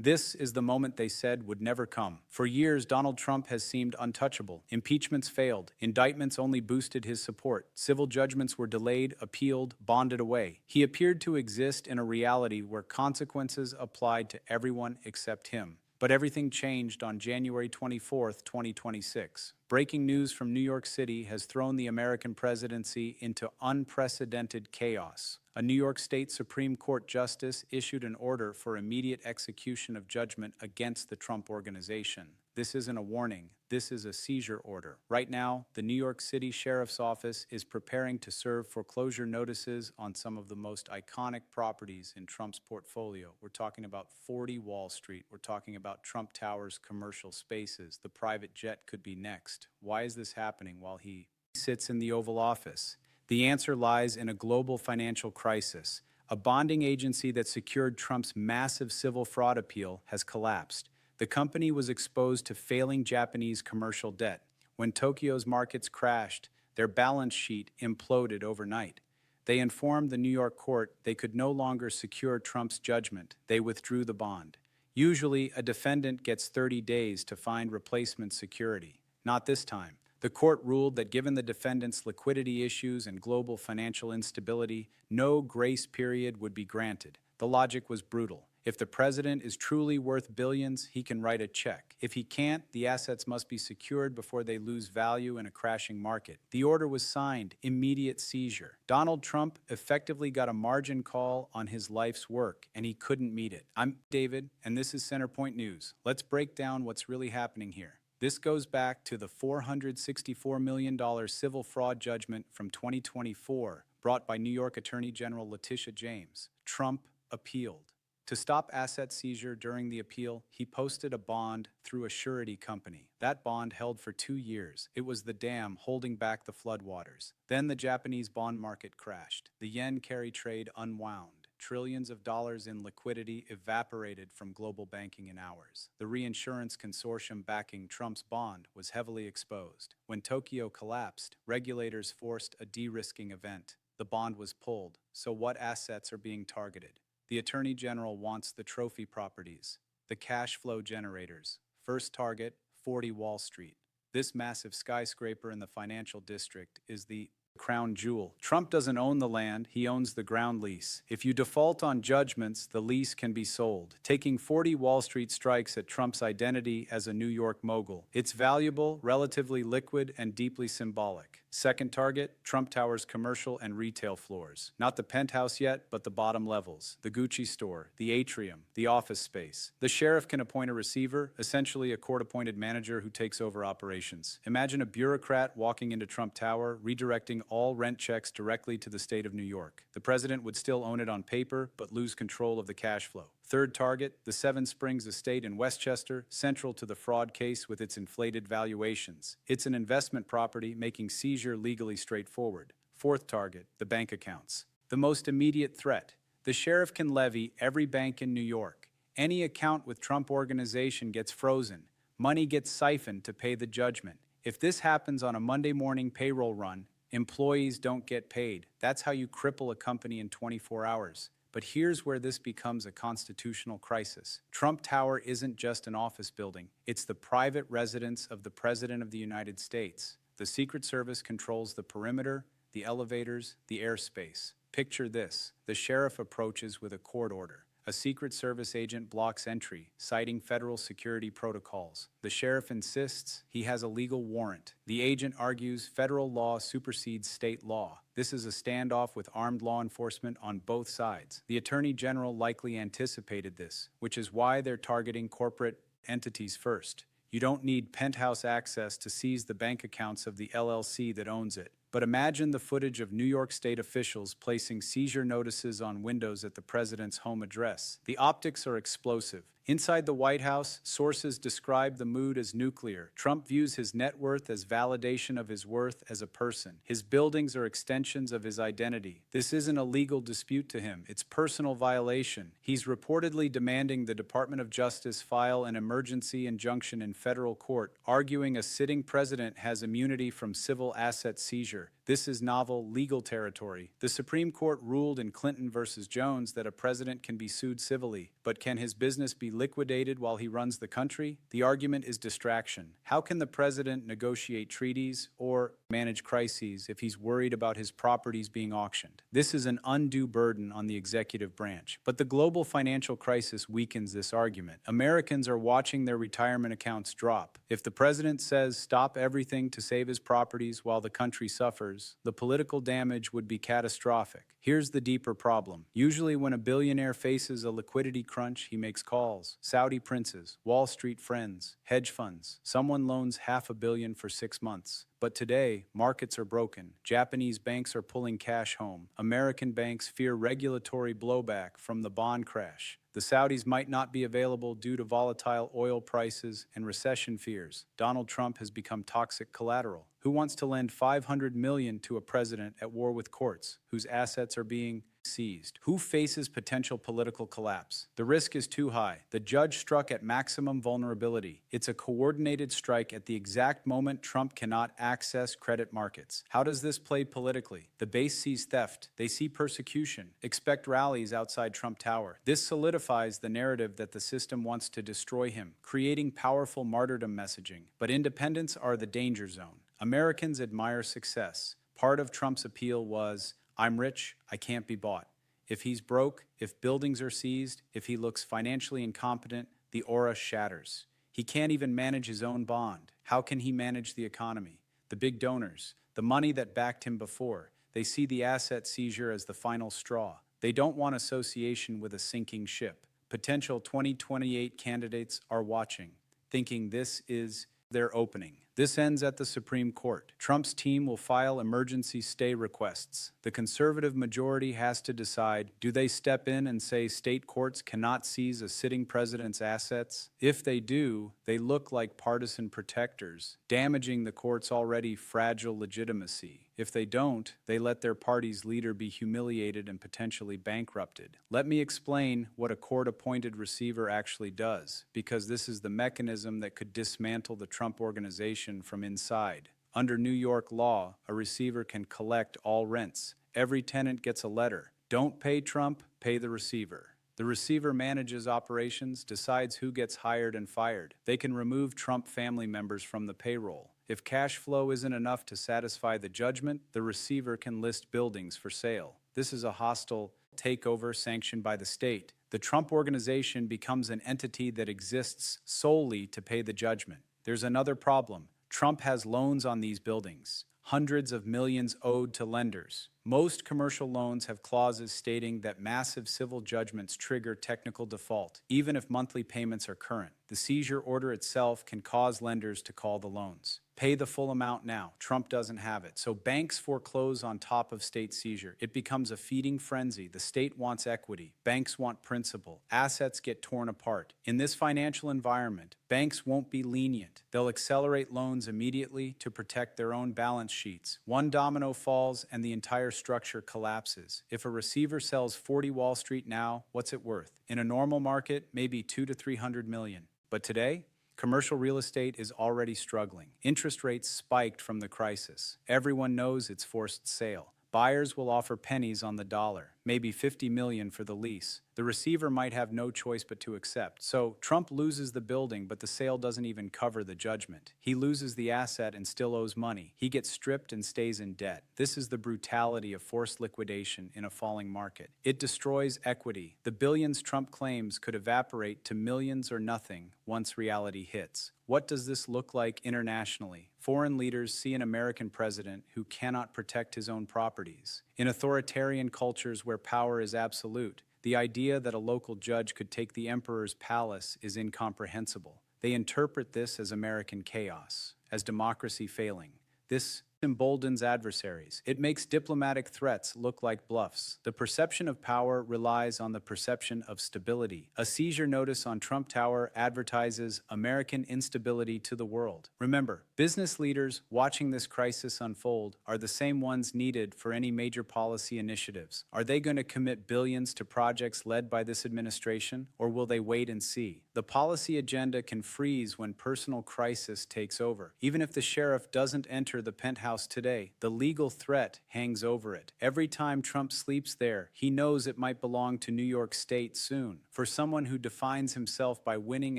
This is the moment they said would never come. For years, Donald Trump has seemed untouchable. Impeachments failed. Indictments only boosted his support. Civil judgments were delayed, appealed, bonded away. He appeared to exist in a reality where consequences applied to everyone except him. But everything changed on January 24th, 2026. Breaking news from New York City has thrown the American presidency into unprecedented chaos. A New York State Supreme Court justice issued an order for immediate execution of judgment against the Trump Organization. This isn't a warning, this is a seizure order. Right now, the New York City Sheriff's Office is preparing to serve foreclosure notices on some of the most iconic properties in Trump's portfolio. We're talking about 40 Wall Street, we're talking about Trump Tower's commercial spaces. The private jet could be next. Why is this happening while he sits in the Oval Office? The answer lies in a global financial crisis. A bonding agency that secured Trump's massive civil fraud appeal has collapsed. The company was exposed to failing Japanese commercial debt. When Tokyo's markets crashed, their balance sheet imploded overnight. They informed the New York court they could no longer secure Trump's judgment. They withdrew the bond. Usually, a defendant gets 30 days to find replacement security. Not this time. The court ruled that given the defendant's liquidity issues and global financial instability, no grace period would be granted. The logic was brutal. If the president is truly worth billions, he can write a check. If he can't, the assets must be secured before they lose value in a crashing market. The order was signed, immediate seizure. Donald Trump effectively got a margin call on his life's work, and he couldn't meet it. I'm David, and this is Centerpoint News. Let's break down what's really happening here. This goes back to the $464 million civil fraud judgment from 2024 brought by New York Attorney General Letitia James. Trump appealed. To stop asset seizure during the appeal, he posted a bond through a surety company. That bond held for 2 years. It was the dam holding back the floodwaters. Then the Japanese bond market crashed. The yen carry trade unwound. Trillions of dollars in liquidity evaporated from global banking in hours. The reinsurance consortium backing Trump's bond was heavily exposed. When Tokyo collapsed, regulators forced a de-risking event. The bond was pulled. So what assets are being targeted? The Attorney General wants the trophy properties, the cash flow generators. First target, 40 Wall Street. This massive skyscraper in the financial district is the crown jewel. Trump doesn't own the land, he owns the ground lease. If you default on judgments, the lease can be sold. Taking 40 Wall Street strikes at Trump's identity as a New York mogul. It's valuable, relatively liquid, and deeply symbolic. Second target, Trump Tower's commercial and retail floors. Not the penthouse yet, but the bottom levels. The Gucci store, the atrium, the office space. The sheriff can appoint a receiver, essentially a court-appointed manager who takes over operations. Imagine a bureaucrat walking into Trump Tower, redirecting all rent checks directly to the state of New York. The president would still own it on paper, but lose control of the cash flow. Third target, the Seven Springs estate in Westchester, central to the fraud case with its inflated valuations. It's an investment property, making seizure legally straightforward. Fourth target, the bank accounts. The most immediate threat. The sheriff can levy every bank in New York. Any account with Trump Organization gets frozen. Money gets siphoned to pay the judgment. If this happens on a Monday morning payroll run, employees don't get paid. That's how you cripple a company in 24 hours. But here's where this becomes a constitutional crisis. Trump Tower isn't just an office building. It's the private residence of the President of the United States. The Secret Service controls the perimeter, the elevators, the airspace. Picture this. The sheriff approaches with a court order. A Secret Service agent blocks entry, citing federal security protocols. The sheriff insists he has a legal warrant. The agent argues federal law supersedes state law. This is a standoff with armed law enforcement on both sides. The Attorney General likely anticipated this, which is why they're targeting corporate entities first. You don't need penthouse access to seize the bank accounts of the LLC that owns it. But imagine the footage of New York State officials placing seizure notices on windows at the president's home address. The optics are explosive. Inside the White House, sources describe the mood as nuclear. Trump views his net worth as validation of his worth as a person. His buildings are extensions of his identity. This isn't a legal dispute to him. It's personal violation. He's reportedly demanding the Department of Justice file an emergency injunction in federal court, arguing a sitting president has immunity from civil asset seizure. seizure. This is novel legal territory. The Supreme Court ruled in Clinton versus Jones that a president can be sued civilly, but can his business be liquidated while he runs the country? The argument is distraction. How can the president negotiate treaties or manage crises if he's worried about his properties being auctioned? This is an undue burden on the executive branch. But the global financial crisis weakens this argument. Americans are watching their retirement accounts drop. If the president says stop everything to save his properties while the country suffers, the political damage would be catastrophic. Here's the deeper problem. Usually when a billionaire faces a liquidity crunch, he makes calls. Saudi princes, Wall Street friends, hedge funds. Someone loans $500 million for 6 months. But today, markets are broken. Japanese banks are pulling cash home. American banks fear regulatory blowback from the bond crash. The Saudis might not be available due to volatile oil prices and recession fears. Donald Trump has become toxic collateral. Who wants to lend $500 million to a president at war with courts, whose assets are being seized? Who faces potential political collapse? The risk is too high. The judge struck at maximum vulnerability. It's a coordinated strike at the exact moment Trump cannot access credit markets. How does this play politically? The base sees theft. They see persecution. Expect rallies outside Trump Tower. This solidifies the narrative that the system wants to destroy him, creating powerful martyrdom messaging. But independents are the danger zone. Americans admire success. Part of Trump's appeal was, I'm rich, I can't be bought. If he's broke, if buildings are seized, if he looks financially incompetent, the aura shatters. He can't even manage his own bond. How can he manage the economy? The big donors, the money that backed him before, they see the asset seizure as the final straw. They don't want association with a sinking ship. Potential 2028 candidates are watching, thinking this is their opening. This ends at the Supreme Court. Trump's team will file emergency stay requests. The conservative majority has to decide, do they step in and say state courts cannot seize a sitting president's assets? If they do, they look like partisan protectors, damaging the court's already fragile legitimacy. If they don't, they let their party's leader be humiliated and potentially bankrupted. Let me explain what a court-appointed receiver actually does, because this is the mechanism that could dismantle the Trump organization from inside. Under New York law, a receiver can collect all rents. Every tenant gets a letter. Don't pay Trump, pay the receiver. The receiver manages operations, decides who gets hired and fired. They can remove Trump family members from the payroll. If cash flow isn't enough to satisfy the judgment, the receiver can list buildings for sale. This is a hostile takeover sanctioned by the state. The Trump organization becomes an entity that exists solely to pay the judgment. There's another problem. Trump has loans on these buildings, hundreds of millions owed to lenders. Most commercial loans have clauses stating that massive civil judgments trigger technical default, even if monthly payments are current. The seizure order itself can cause lenders to call the loans. Pay the full amount now. Trump doesn't have it. So banks foreclose on top of state seizure. It becomes a feeding frenzy. The state wants equity. Banks want principal. Assets get torn apart. In this financial environment, banks won't be lenient. They'll accelerate loans immediately to protect their own balance sheets. One domino falls and the entire structure collapses. If a receiver sells 40 Wall Street now, what's it worth? In a normal market, maybe 200 to 300 million. But today, commercial real estate is already struggling. Interest rates spiked from the crisis. Everyone knows it's forced sale. Buyers will offer pennies on the dollar, maybe $50 million for the lease. The receiver might have no choice but to accept. So Trump loses the building, but the sale doesn't even cover the judgment. He loses the asset and still owes money. He gets stripped and stays in debt. This is the brutality of forced liquidation in a falling market. It destroys equity. The billions Trump claims could evaporate to millions or nothing once reality hits. What does this look like internationally? Foreign leaders see an American president who cannot protect his own properties. In authoritarian cultures where power is absolute, the idea that a local judge could take the emperor's palace is incomprehensible. They interpret this as American chaos, as democracy failing. This emboldens adversaries. It makes diplomatic threats look like bluffs. The perception of power relies on the perception of stability. A seizure notice on Trump Tower advertises American instability to the world. Remember, business leaders watching this crisis unfold are the same ones needed for any major policy initiatives. Are they going to commit billions to projects led by this administration, or will they wait and see? The policy agenda can freeze when personal crisis takes over. Even if the sheriff doesn't enter the penthouse House today. The legal threat hangs over it. Every time Trump sleeps there, he knows it might belong to New York State soon. For someone who defines himself by winning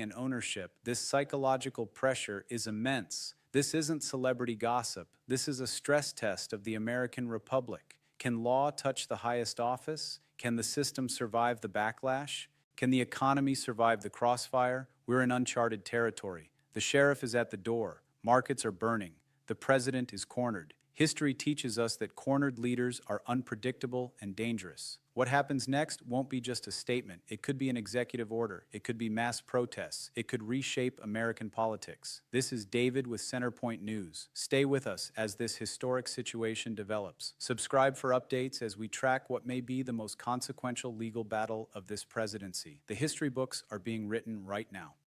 and ownership, this psychological pressure is immense. This isn't celebrity gossip. This is a stress test of the American Republic. Can law touch the highest office? Can the system survive the backlash? Can the economy survive the crossfire? We're in uncharted territory. The sheriff is at the door. Markets are burning. The president is cornered. History teaches us that cornered leaders are unpredictable and dangerous. What happens next won't be just a statement. It could be an executive order. It could be mass protests. It could reshape American politics. This is David with Centerpoint News. Stay with us as this historic situation develops. Subscribe for updates as we track what may be the most consequential legal battle of this presidency. The history books are being written right now.